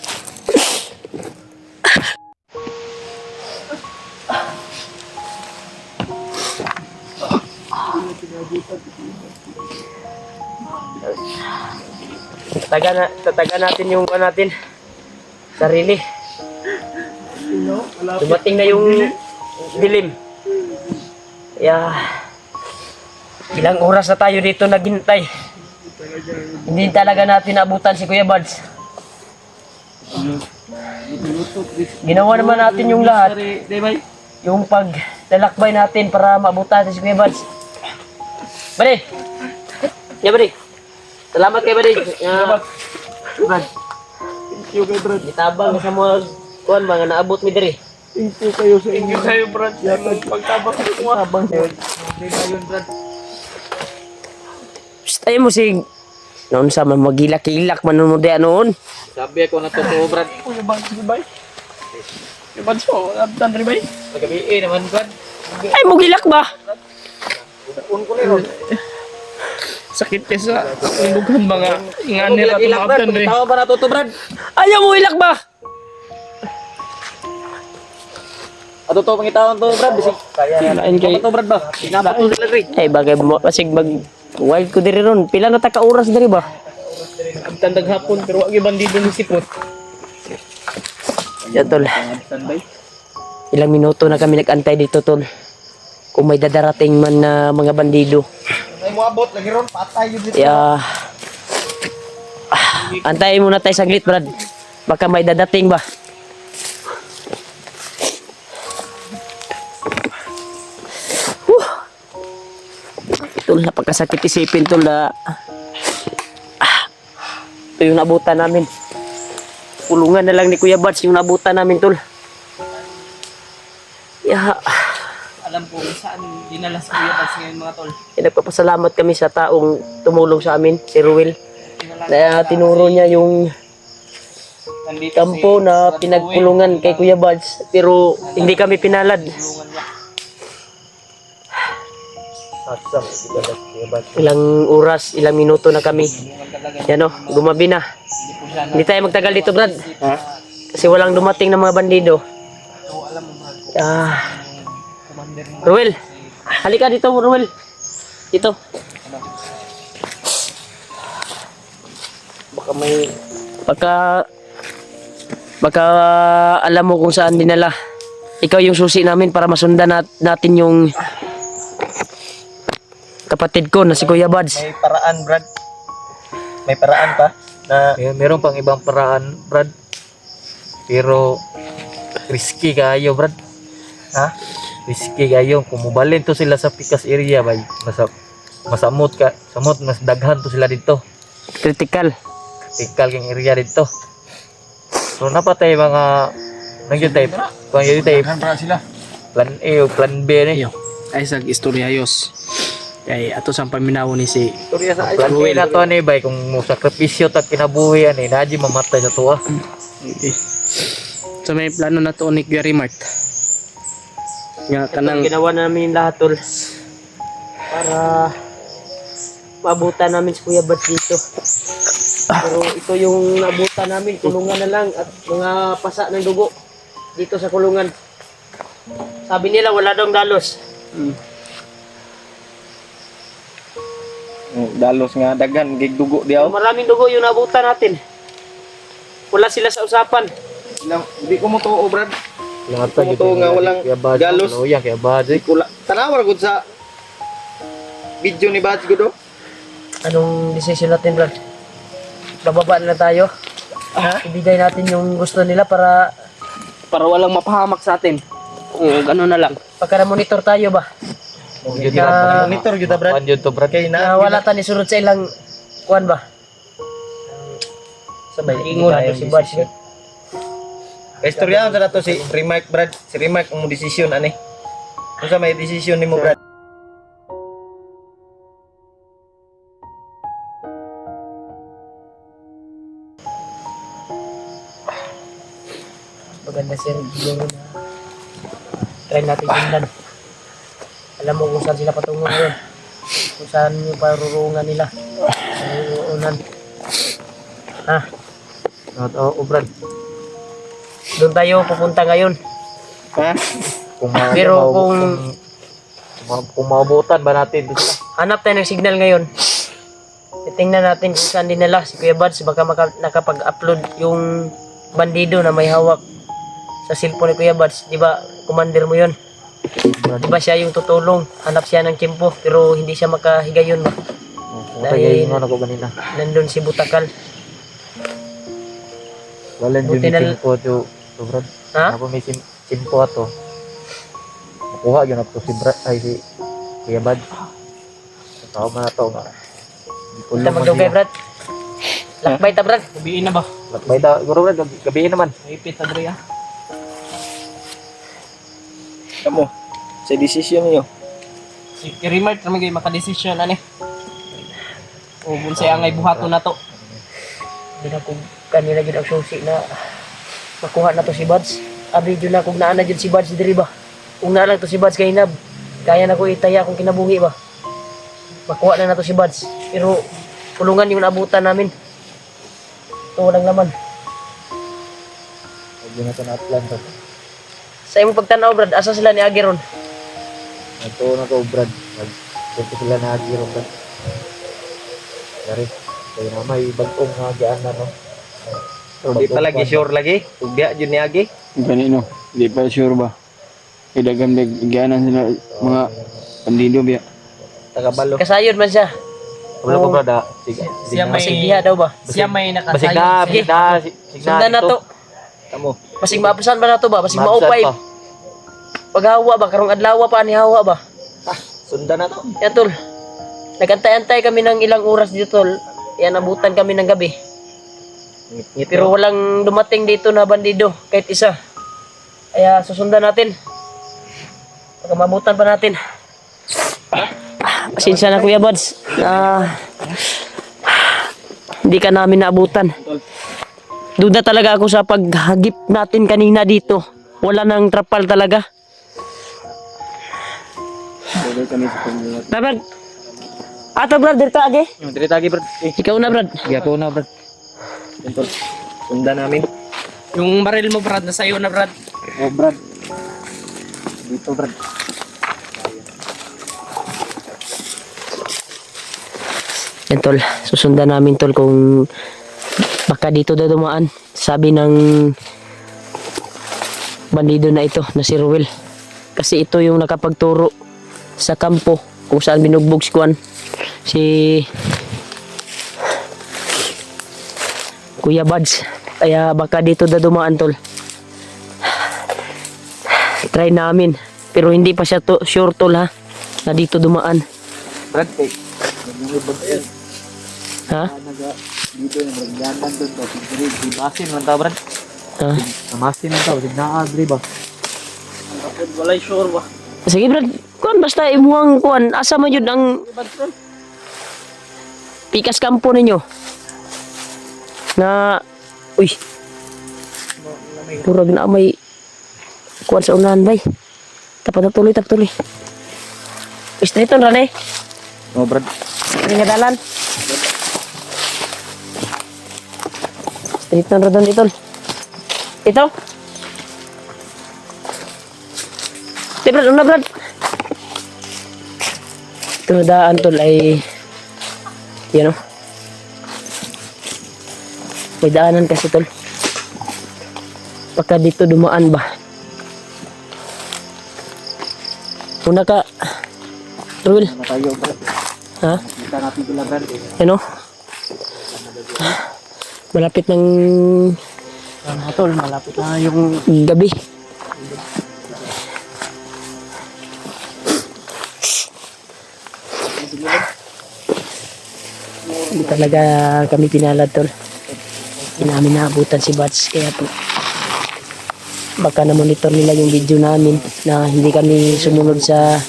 tataga natin yung natin sarili. Dumating na yung dilim. Kaya ilang oras na tayo dito naghintay. Hindi talaga natin naabutan si Kuya Bads. Ginawa naman natin yung lahat. Yung paglalakbay natin para maabutan si Kuya Bads. Bari! Yeah, Bari! Salamat kay Bari. Brad. Itabang sa mga kuan mga naabot mi diri. Thank you kayo Brad. Yung pagtabak mo. Tabang yun. Hindi na yun Brad. Tayo mo si noon sa magilak-ilak man mo di anoon. Sabi ako na totoo Brad. Kuya Bats di bay. Kuya Bats oh, abdan rin bay. Pagabi naman Brad. Ay mugilak ba? Un ko ni ron. Sakit kaya sa indugan mga ingan nila Ilak Brad. tumabdan rin. Tawa ba na totoo Brad? Ayaw mo ilak ba? Ato to pangitawan to Brad. Bisig. Lain kay Ato Brad ba? Inabot mo sila rin. ay bagay mo pasig mag wild ko diri ron. Pila na ta ka oras diri ba? Abtandag hapon pero wag bandido ni sipot. Ya tol. Standby. Ilang minuto na kami nag-antay dito tol. kung may dadarating man na mga bandido. Ay mo abot lagi ron patay yun dito. Kaya antayin muna tayo saglit, Brad. Baka may dadating ba? Tol, napakasakit isipin, tol, na ito yung nabutan namin. Kulungan na lang ni Kuya Bats yung nabutan namin, tol. Yeah. Alam ko kung saan dinala sa Kuya Bats ngayon mga tol. Nagpapasalamat kami sa taong tumulong sa amin, si Ruel. Na tinuro niya yung Nandito kampo na pinagkulungan kay Kuya Bats, pero hindi kami pinalad. Ilang oras, ilang minuto na kami. Yan o, gumabi na. Hindi tayo magtagal dito, Brad. Kasi walang dumating na mga bandido. Ruel, halika dito, Ruel. Dito. Baka alam mo kung saan dinala. Ikaw yung susi namin para masundan natin yung kapatid ko na si Kuya Bads. May paraan, Brad. May paraan pa na Meron pang ibang paraan, Brad. Pero risky kayo, Brad. ha? Risky kayo. Kung mubalin to sila sa Pikas area, bay, masamot ka. Samot, mas daghan to sila dito. Critical. Tikal kang area dito. So napatay mga nagyon tayo. Kung yun tayo plan A o plan B ni. Ay sa istoryayos. Kay ato sang paminaw ni si Plan A na to ni bay kung mo sakripisyo ta kinabuhi ani naji mamatay sa tuwa. Okay. So may plano na to ni Kuya Rimart. Nga kanang Ginawa namin lahat, tol. Para maabutan namin si Kuya Bads dito. Pero ito yung naabutan namin, kulungan na lang at mga pasa ng dugo dito sa kulungan. Sabi nila wala daw dalos. Dalos nga dagan gig dugo So, diaw. maraming dugo yung naabutan natin. Wala sila sa usapan. Hindi ko mo tuo, Brad. Lahat Kung ito nga walang galos. Loyang kaya Bads. Tanawar gud sa video ni Bads gud. Anong decision natin, Brad? Bababa na tayo. Ibigay natin yung gusto nila para walang mapahamak sa atin. Oo, gano'n na lang. pagka monitor tayo ba? Monitor gyud Brad. Ano yun to, Brad? Kay Na na wala ta ni sunod sa ilang kuan ba? Sabay ingon si Bads. istorya sa nato si Remark, Brad. Si Remark ang desisyon ani. Kung sa may desisyon nimo, Brad. Maganda sir, yung try natin sundan. Alam mo kung saan sila patungo ngayon. Kung saan yung parurungan nila. Unan. Ha? Oo, Brad. Doon tayo pupunta ngayon. Ha? Pero kung maubutan ba natin dito sila? hanap tayo ng signal ngayon. Titingnan natin kung saan dinala si Kuya Bads. Baka nakapag-upload yung bandido na may hawak sa cellphone ni Kuya Bads. Di ba, commander mo yun? Di ba siya yung tutulong? Hanap siya ng kimpo pero hindi siya makahigayon ba? Dahil ingon ako kanina. Nandun si Butakal. Walang Buti yun na- yung simpo to, Brad. Ha? Ako may simpo ato. Nakuha yun ako si Brad, ay si Kuya Bad. Tao man na to nga. Kita magdugay, Brad. Lakbay ta, Brad. Sabihin na ba? Lakbay da, guro Brad, gabihin naman. Ipit na Dre ah. Kamo. Sa desisyon niyo. Si Rimart naman kayo makadesisyon ani. O kung siya angay buhato na to. Hindi na kung kanila yun ang susi na makuha na to si Bads. Abi yun na kung naana dyan si Bads diri ba. Kung naala to si Bads kay Nab, kaya na ko itaya kung kinabuhi ba. Makuha na to si Bads. Pero kulungan yung naabutan namin. Ito walang laman. Huwag na ito na-plan to. Sa imong pagtanaw, Brad, asa sila ni Agiron? Ito na to, Brad. Nagpunto sila na agiro, Brad. Dari, kaya na may bagong hagian na, no? So, di pa lagi sure lagi. Ugya jud ni agi. Kanino? Di pa sure ba? Dagang nagigaanan sila mga bandido biya. Tagabalo. Kasayod man siya. Wala ko brad. Sige. Siya may Basig diha daw ba? siya may Basig nakasayo. na, Sige. basig na. Sundan na to. Kamo. Basig maapusan ba na to ba? Basig Maabsan maupay. pa. Paghawa ba? Karong adlaw pa ni hawa ba? Sundan na to. Yan tol. Nagantay-antay kami ng ilang oras dito tol. Yan abutan kami ng gabi. Pero walang dumating dito na bandido kahit isa. Kaya susundan natin. Pagka mabutan pa natin. Pasensya na Kuya Buds. Hindi ka namin naabutan. Duda talaga ako sa paghagip natin kanina dito. Wala nang trapal talaga. Brad. Ato Brad, dito age. Yung diri tagi brad. Ikaw na Brad. Iya ko na brad. Sundan namin. Yung baril mo Brad, nasa iyo na Brad. Oh, Brad. Dito, Brad. Yan tol, susundan namin tol kung baka dito daw dumaan. Sabi ng bandido na ito na si Ruel. Kasi ito yung nakapagturo sa kampo kung saan binugbog si Kuan. Si Kuya Buds. Kaya baka dito daw dumaan tol. Try namin. Pero hindi pa siya sure tol ha. Na dito dumaan. Brad, eh. Ha? Dito yung magdandan doon to. Di masin man ta brad. Ha? Masin man ta, di na agri ba. Walay sure ba? Sige Brad, kuan basta imuhang kuan, asa man yun ang pikas kampo ninyo. Na, uy, purag na may kuan sa unahan bay. Tapos tuloy. Istriton rane, Oh brad. ini nga dalan. Istriton ra doon itol. Ito? Ito Brad, una Brad. Ito daan tol ay yan o. May daanan kasi tol. Baka dito dumaan ba? Una ka Ruel. Tayo brad. Ha? Kita natin pila brad. Ano? Malapit ng Tol, malapit na yung gabi. Hindi talaga kami pinalad tol. Hindi namin naabutan si Bats kaya po baka na-monitor nila yung video namin na hindi kami sumunod sa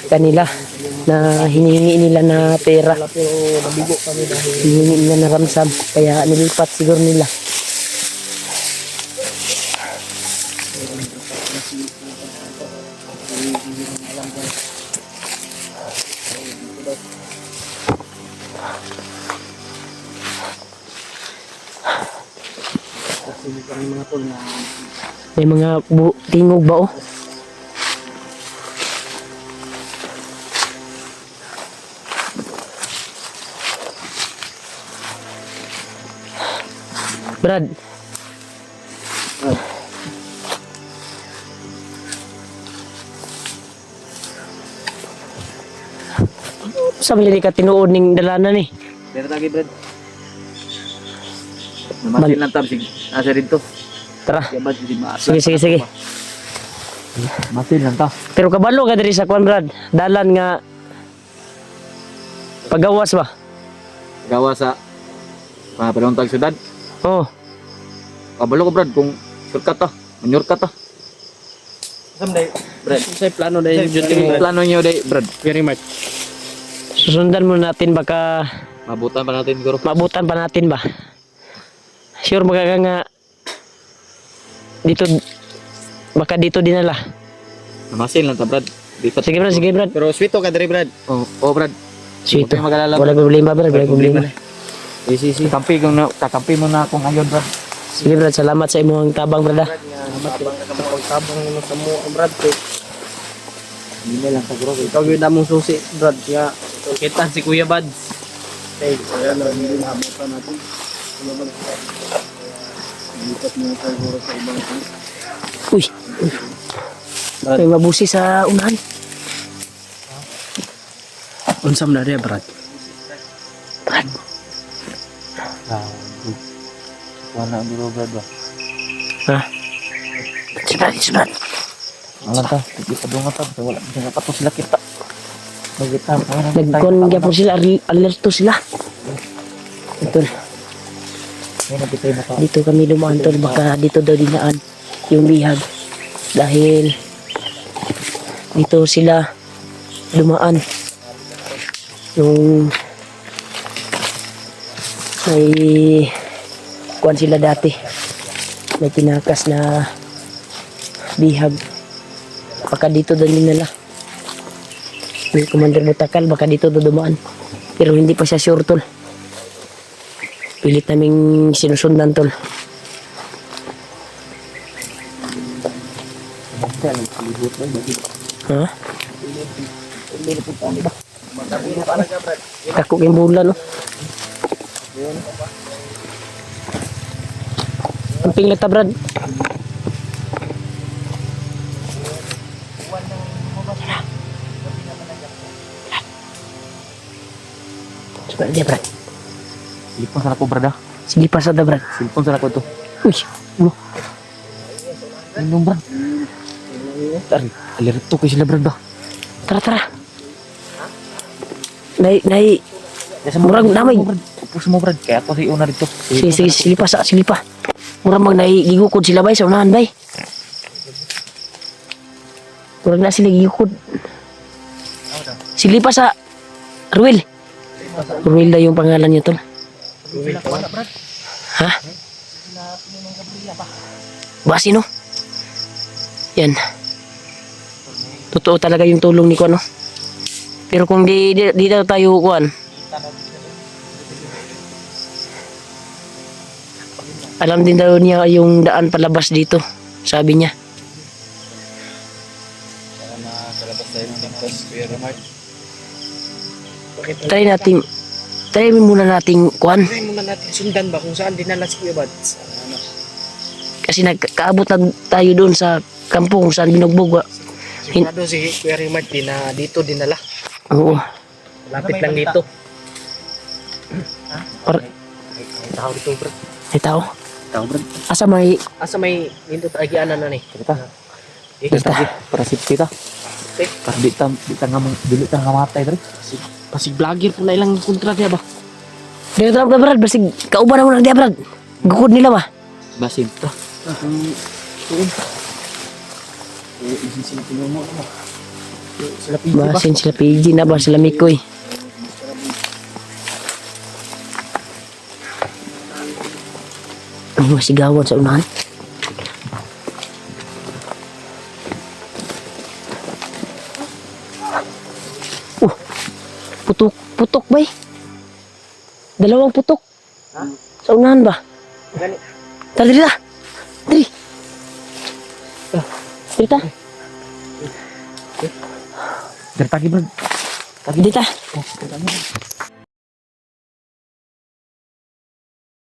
kanila na hinihingi nila na pera. Hinihingi nila na ramsam kaya nilipat siguro nila. May mga tingog ba oh? Brad. Sabi ni ka tinuod ning dalanan ni. Diri tagi brad. Namasin lang tab sig asa dito. Tara. Yabat di maasa. Sige. Masin lang ta. Pero kabalo ka diri sa kwan Brad. Dalan nga pagawas ba? Gawa sa mga panuntag syudad. Oh. Kabalo ko brad kung shortcut ta. Manyorkat ta. someday. Brad. Sa plano dahil Yung plano niyo day brad. very much. Susundan mo natin baka Mabutan pa natin siguro. mabutan pa natin ba? Sure magaka nga dito baka dito dinala. Namasin lang ta brad. Dito. Sige Brad. Pero sweeto ka diri, Brad. Oh brad. Sweet. Huwag kayong mag-alala, Wala problema Brad, wala problema. Si. Kakampi ko na, kakampi mo na ako ngayon brad. Sige Brad, salamat sa imong tabang Brad. Tabang naman sa mo, Brad. Hindi na lang siguro. Ikaw yun na mong susi, Brad. Kaya, kita si Kuya Buds. Uy. May mabusi sa unahan. Unsam na dia, Brad. Brad. Wala ang biro Brad ba? Ha? Sunod. Alam ta, hindi pa doon nga ta. Wala bisa kapos sila kita. Magita. Nagkon gyapon sila, alerto sila. Ito. Dito kami dumaan tol, baka dito daw dinaan yung bihag. Dahil dito sila dumaan. Yung may kuan sila dati. May tinakas na bihag. Baka dito daw nila. May Commander Butakal, baka dito daw dumaan. Pero hindi pa siya sure tol. Pilit naming sinusundan tol. Ha? Kakuk yung bulan no? Amping lata Brad. Coba dia Brad. Silipon sa ako Brad ah. Sige pa sa da Brad. Silipon sa ako to. Uy, Ano Brad? Alerto kayo sila Brad ba? tara. Nai. Murag damay. Upos mo Brad. Kaya ako sa una dito. Sige, silipa. Murag mag naigigukod sila bay sa unahan bay. Murag na sila gigukod. Silipa sa Ruel. Ruel na yung pangalan niya tol. Ha? Ba sino? Yan. Totoo talaga yung tulong ni Kuan no. Pero kung di daw tayo Kuan. Alam din daw niya yung daan palabas dito, sabi niya. Try muna nating Kuan. Try muna natin sundan ba kung saan dinala si Kuya Bad. Kasi nagkaabot na tayo doon sa kampo kung saan binugbog. Sigurado si Kuya Rimart din na dito dinala. Oo. Lapit lang dito. May tao dito Brad. May tao. Tao Brad. Asa may Asa may nindot agianan na ni. Kita. Para sip kita. Para di ta nga matay Brad. Pasig vlogger po na ilang kontra niya ba? Dito lang Brad, basig kauban mo na dia Brad. Gukod nila ba? Basin to. Basin sila PG na ba sila Mikoy. Ano sigawan sa unahan? Putok ba eh? Dalawang putok. Sa unahan ba? Dali na. Dali. Dita. Dari tagi Brad. Dita.